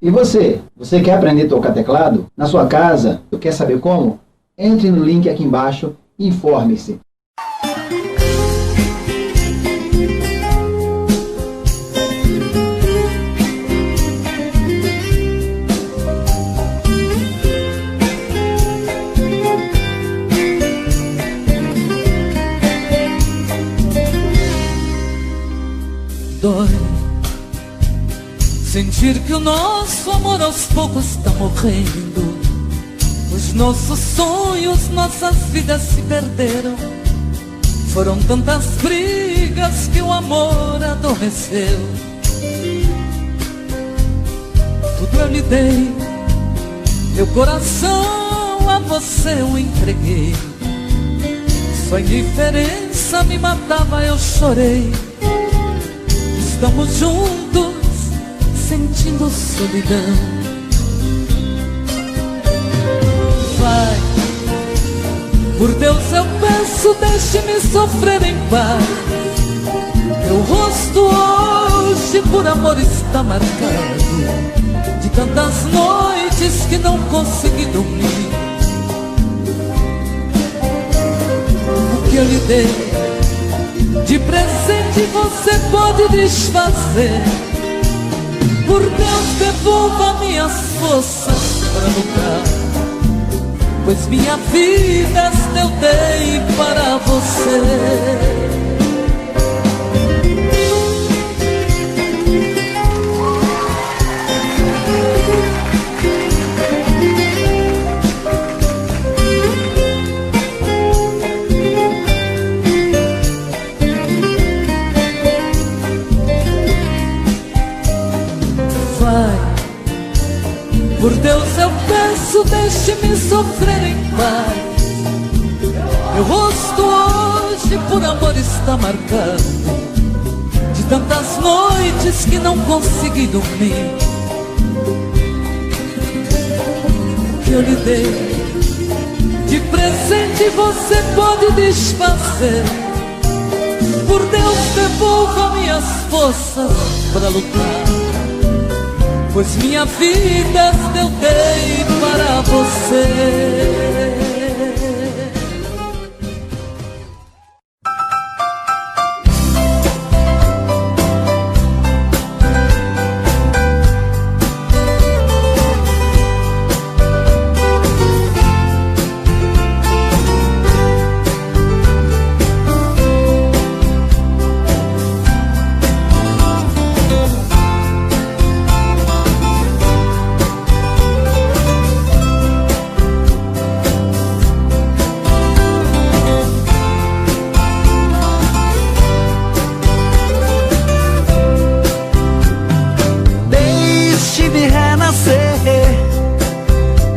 E você? Você quer aprender a tocar teclado? Na sua casa? Quer saber como? Entre no link aqui embaixo e informe-se. Dói sentir que o nosso amor aos poucos está morrendo. Os nossos sonhos, nossas vidas se perderam. Foram tantas brigas que o amor adormeceu. Tudo eu lhe dei, meu coração a você eu entreguei. Sua indiferença me matava, eu chorei. Estamos juntos, sentindo solidão. Vai, por Deus eu peço, deixe-me sofrer em paz. Meu rosto hoje por amor está marcado, de tantas noites que não consegui dormir. O que eu lhe dei de presente você pode desfazer. Por Deus, devolva minhas forças para lutar, pois minha vida esta eu dei para você. Por Deus eu peço, deixe-me sofrer em paz. Meu rosto hoje por amor está marcado, de tantas noites que não consegui dormir. O que eu lhe dei de presente você pode desfazer. Por Deus, devolva minhas forças para lutar, pois minha vida eu dei para você.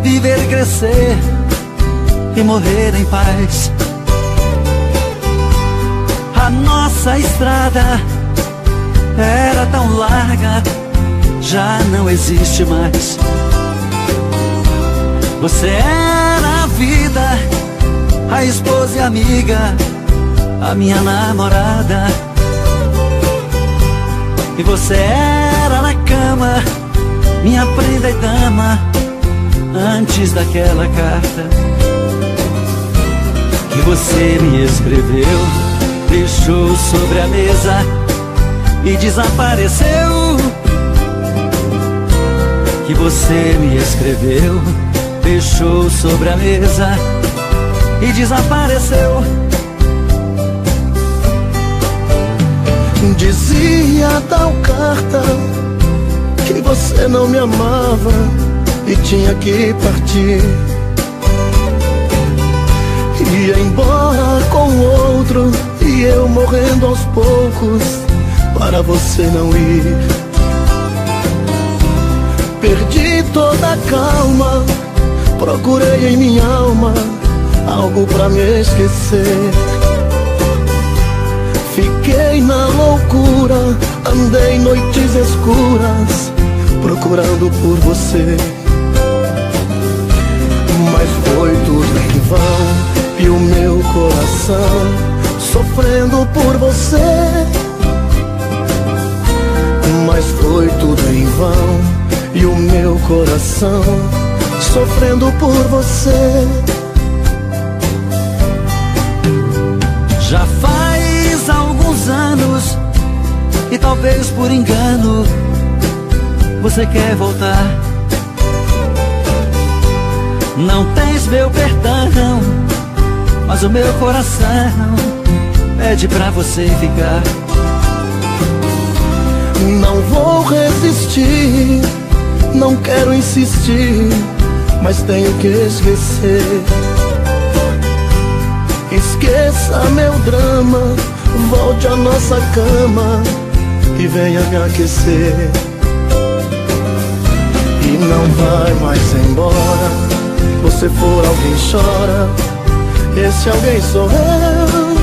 Viver, crescer e morrer em paz. A nossa estrada era tão larga, já não existe mais. Você era a vida, a esposa e amiga, a minha namorada. E você era na cama, minha prenda e dama, antes daquela carta que você me escreveu, deixou sobre a mesa e desapareceu. Que você me escreveu, deixou sobre a mesa e desapareceu. Dizia tal carta que você não me amava e tinha que partir. Ia embora com outro e eu morrendo aos poucos para você não ir. Perdi toda a calma, procurei em minha alma algo pra me esquecer. Fiquei na loucura, andei noites escuras procurando por você. Mas foi tudo em vão e o meu coração sofrendo por você. Mas foi tudo em vão e o meu coração, sofrendo por você. Já faz alguns anos e talvez por engano você quer voltar. Não tens meu perdão, mas o meu coração pede pra você ficar. Não vou resistir, não quero insistir, mas tenho que esquecer. Esqueça meu drama, volte à nossa cama e venha me aquecer. E não vai mais embora, você for alguém chora, esse alguém sou eu.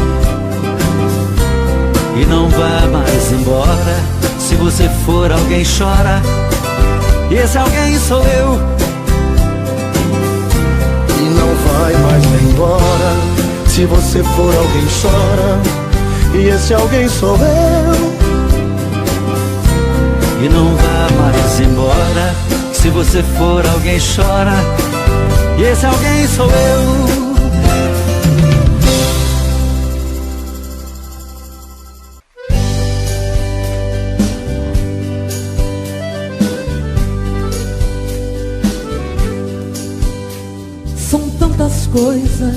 E não vá mais embora, se você for alguém chora, e esse alguém sou eu. E não vai mais embora, se você for alguém chora, e esse alguém sou eu. E não vá mais embora, se você for alguém chora, e esse alguém sou eu. São tantas coisas,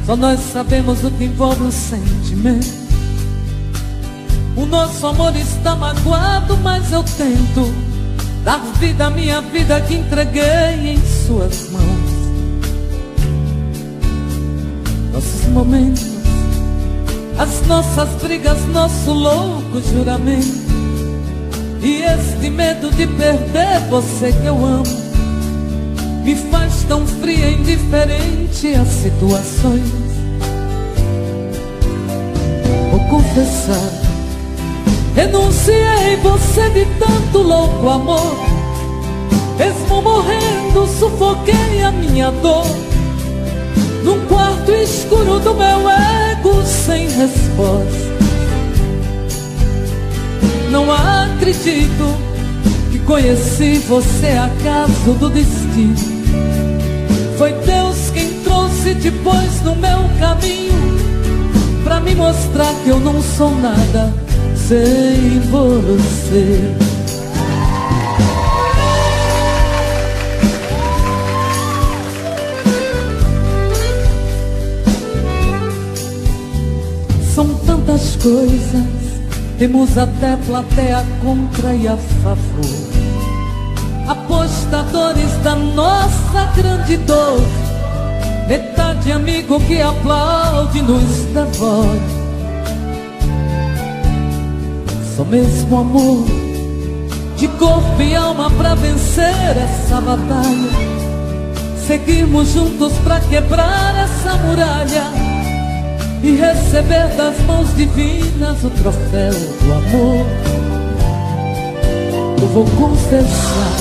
só nós sabemos o que envolve o sentimento. O nosso amor está magoado, mas eu tento dar vida à minha vida que entreguei em suas mãos. Nossos momentos, as nossas brigas, nosso louco juramento, e este medo de perder você que eu amo me faz tão fria e indiferente às situações. Vou confessar, renunciei você de tanto louco amor. Mesmo morrendo, sufoquei a minha dor num quarto escuro do meu ego sem resposta. Não acredito que conheci você acaso do destino. Foi Deus quem trouxe depois no meu caminho pra me mostrar que eu não sou nada sem você. São tantas coisas, temos até plateia contra e a favor, apostadores da nossa grande dor, metade amigo que aplaude nos devora. Só mesmo amor de corpo e alma pra vencer essa batalha, seguirmos juntos pra quebrar essa muralha e receber das mãos divinas o troféu do amor. Eu vou confessar,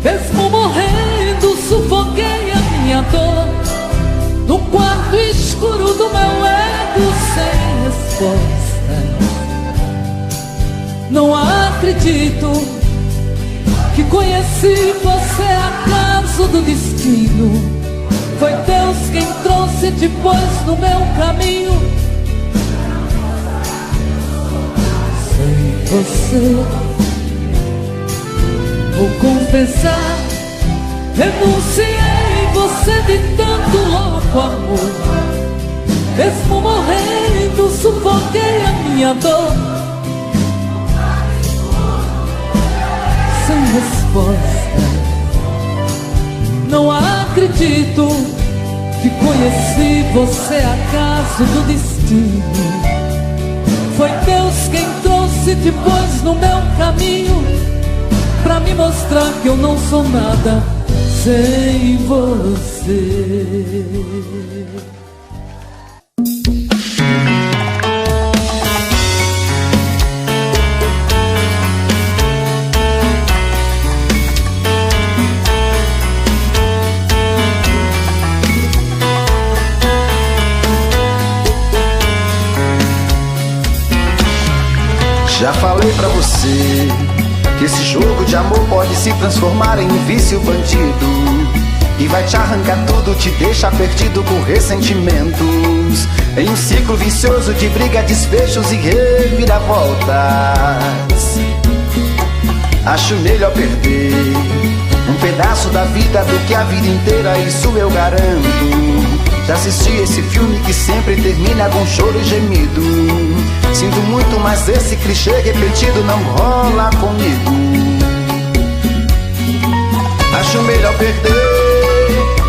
mesmo morrendo, sufoquei a minha dor no quarto escuro do meu ego sem resposta. Não acredito que conheci você acaso do destino. Foi Deus quem trouxe depois no meu caminho. Sem você, vou confessar, renunciei você de tanto louco amor. Mesmo morrendo, sufoquei a minha dor sem resposta. Não acredito que conheci você acaso do destino. Foi Deus quem trouxe depois no meu caminho pra me mostrar que eu não sou nada sem você. Já falei pra você que esse jogo de amor pode se transformar em um vício bandido, e vai te arrancar tudo, te deixar perdido com ressentimentos, em um ciclo vicioso de briga, desfechos e reviravoltas. Acho melhor perder um pedaço da vida do que a vida inteira, isso eu garanto. Já assisti esse filme que sempre termina com choro e gemido. Sinto muito, mas esse clichê repetido não rola comigo. Acho melhor perder.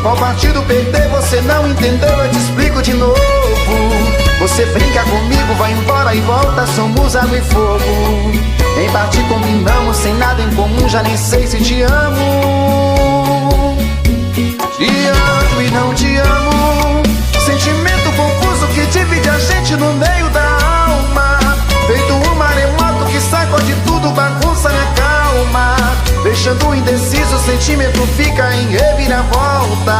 Qual partido perder? Você não entendeu, eu te explico de novo. Você brinca comigo, vai embora e volta, somos água e fogo. Em parte combinamos, sem nada em comum, já nem sei se te amo. Te amo e não te amo, sentimento confuso que divide a gente no meio da alma. Feito um maremoto que sacode tudo, bagunça minha calma. Deixando indeciso, o sentimento fica em reviravoltas.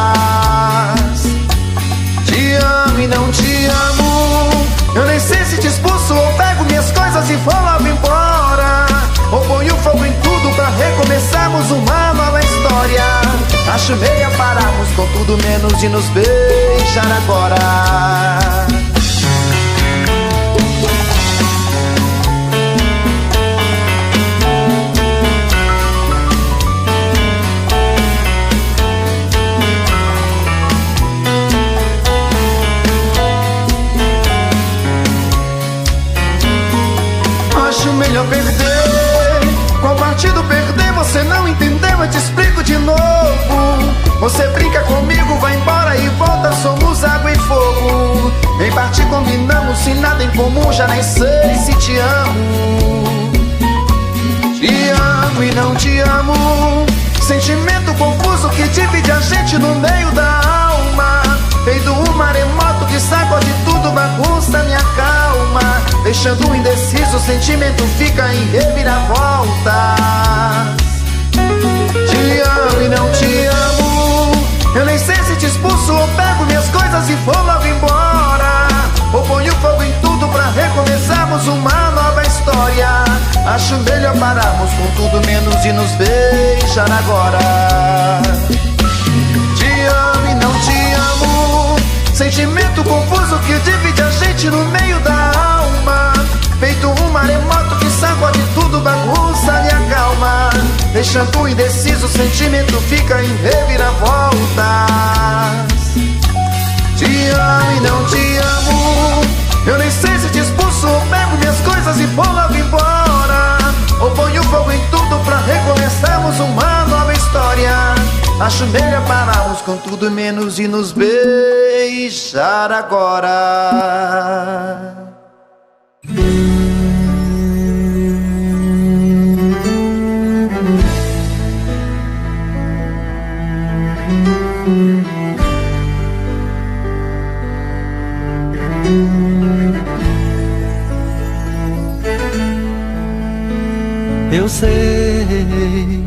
Te amo e não te amo, eu nem sei se te expulso ou pego minhas coisas e vou logo embora, ou ponho fogo em tudo pra recomeçarmos uma nova história. Acho meia pararmos com tudo menos de nos beijar agora. Acho melhor perder. Qual partido perder? Você não entendeu, eu te explico de novo. Você brinca comigo, vai embora e volta, somos água e fogo. Em parte combinamos, sem nada em comum, já nem sei se te amo. Te amo e não te amo, sentimento confuso que divide a gente no meio da alma. Feito um maremoto que sacode tudo, bagunça minha calma. Deixando indeciso, o sentimento fica em reviravoltas. Te amo e não te amo, eu nem sei se te expulso ou pego minhas coisas e vou logo embora, ou ponho fogo em tudo pra recomeçarmos uma nova história. Acho melhor pararmos com tudo menos de nos beijar agora. Te amo e não te amo, sentimento confuso que divide a gente no meio da alma. Feito um maremoto que sacode tudo, bagunça minha calma. Deixando indeciso, o sentimento fica em reviravoltas. Te amo e não te amo, eu nem sei se te expulso ou pego minhas coisas e vou logo embora, ou ponho fogo em tudo pra recomeçarmos uma nova história. Acho melhor pararmos com tudo menos de nos beijar agora. Eu sei,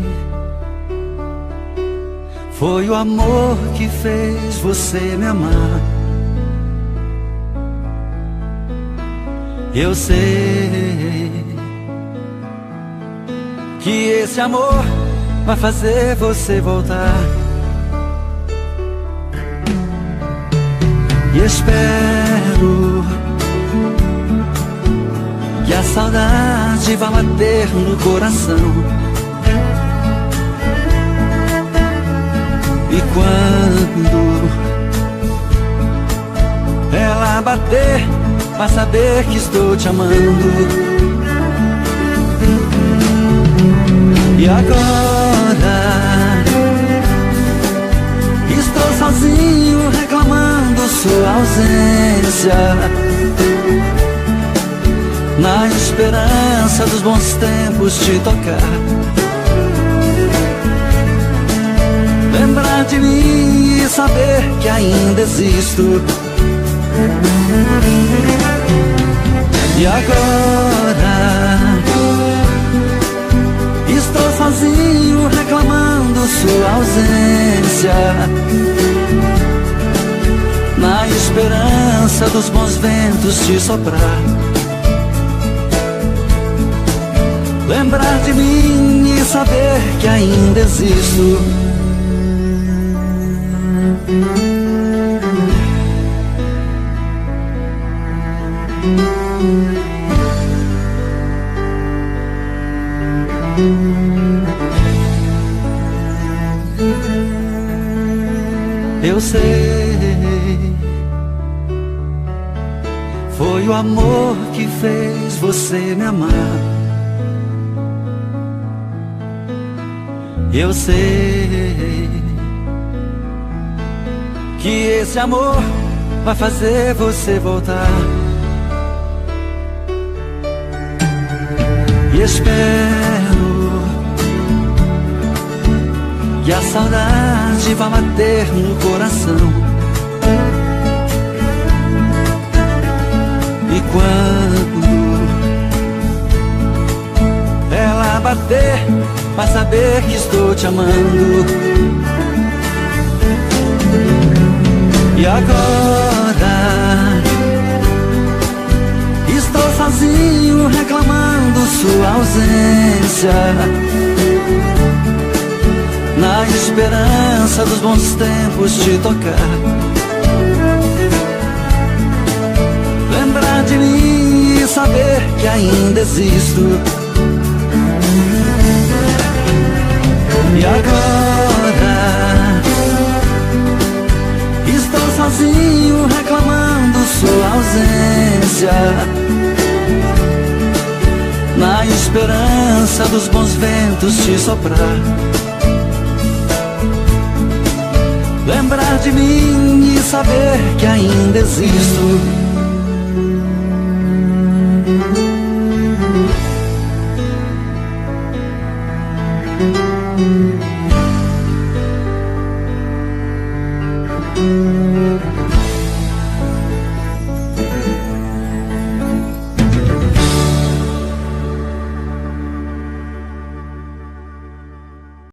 foi o amor que fez você me amar. Eu sei que esse amor vai fazer você voltar. E espero que a saudade vá bater no coração. E quando ela bater, vai saber que estou te amando. E agora estou sozinho reclamando sua ausência, na esperança dos bons tempos te tocar. Lembrar de mim e saber que ainda existo. E agora estou sozinho reclamando sua ausência, na esperança dos bons ventos te soprar. Lembrar de mim e saber que ainda existo. Eu sei, foi o amor que fez você me amar. Eu sei que esse amor vai fazer você voltar. E espero que a saudade vá bater no coração. E quando ela bater, vai saber que estou te amando. E agora estou sozinho reclamando sua ausência, na esperança dos bons tempos te tocar. Lembrar de mim e saber que ainda existo. E agora estou sozinho reclamando sua ausência, na esperança dos bons ventos te soprar. Lembrar de mim e saber que ainda existo.